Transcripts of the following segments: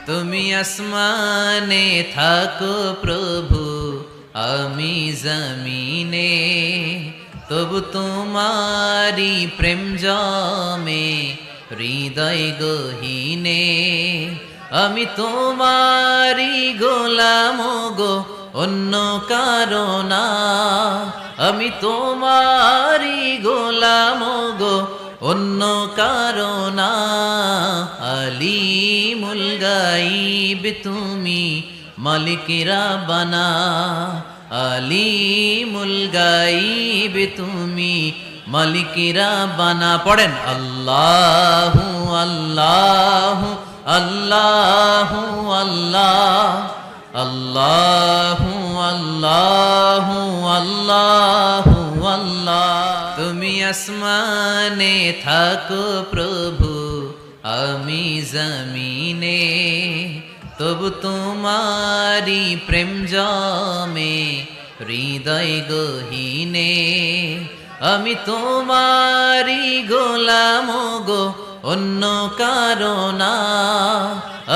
তুমি আসমানে থাকো প্রভু, আমি জমিনে, তবু তোমারি প্রেম জমে হৃদয় গহীনে। আমি তোমারি গোলাম গো, অন্য কারো না। আমি তোমারি গোলাম গো, অন্য কারো না। আলিমুল গাইব তুমি, মালিকেরা বানা। আলিমুল গাইব তুমি, মালিকেরা বানা। পড়েন আল্লাহু আল্লাহু আল্লাহু আল্লাহ, আল্লাহু আল্লাহু আল্লাহু আল্লাহ। তুমি আসমানে থাকো প্রভু, আমি জমিনে, তবু তোমারি প্রেম জমে হৃদয় গহীনে। আমি তোমারি গোলাম গো, অন্য কারো না।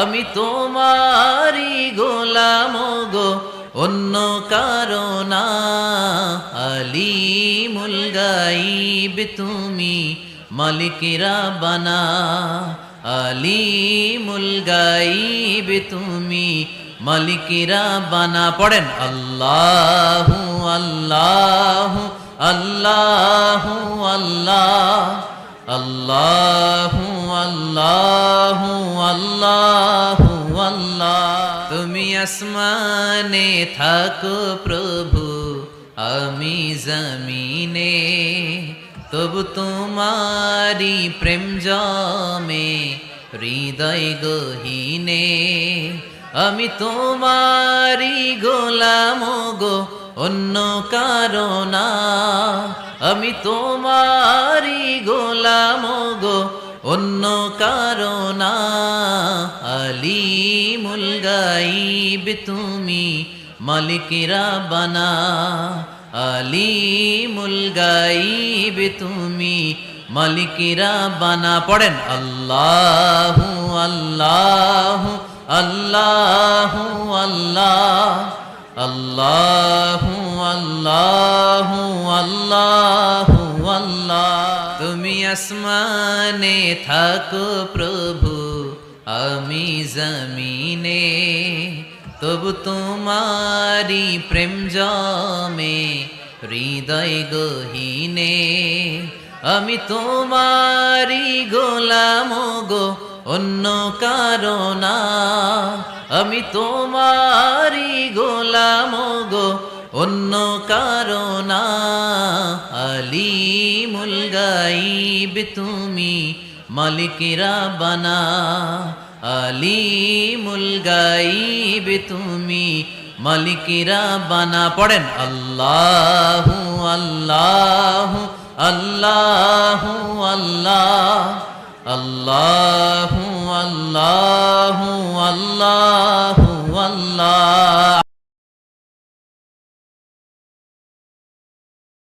আমি তোমারি গোলাম গো, অন্য কারো না। আলিমুল গাইব তুমি, মালিকেরা বানা। আলিমুল গাইব তুমি, মালিকেরা বানা। পড়েন আল্লাহু আল্লাহু আল্লাহু আল্লাহ, আল্লাহু আল্লাহু আল্লাহু আল্লাহ। তুমি আসমানে থাকো প্রভু, আমি জমিনে, তবু তোমারি প্রেম জমে হৃদয় গহীনে। আমি তোমারি গোলাম গো, অন্য কারো না। আমি তোমারি গোলাম গো, অন্য কারো না। আলিমুল গাইব তুমি, মালিকেরা বানা। আলিমুল গাইব তুমি, মালিকেরা বানা। পড়েন আল্লাহু আল্লাহু আল্লাহু আল্লাহ, আল্লাহু আল্লাহু আল্লাহু আল্লাহ। তুমি আসমানে থাকো প্রভু, আমি জমিনে, তবু তোমারি প্রেম জমে হৃদয় গহীনে। আমি তোমারি গোলাম গো, অন্য কারো না। আমি তোমারি গোলাম গো, অন্য কারো না। আলিমুল গাইব তুমি, মালিকেরা বানা। আলিমুল গাইব তুমি, মালিকেরা বানা। পড়েন আল্লাহু আল্লাহু আল্লাহু আল্লাহ, আল্লাহু আল্লাহু আল্লাহু আল্লাহ।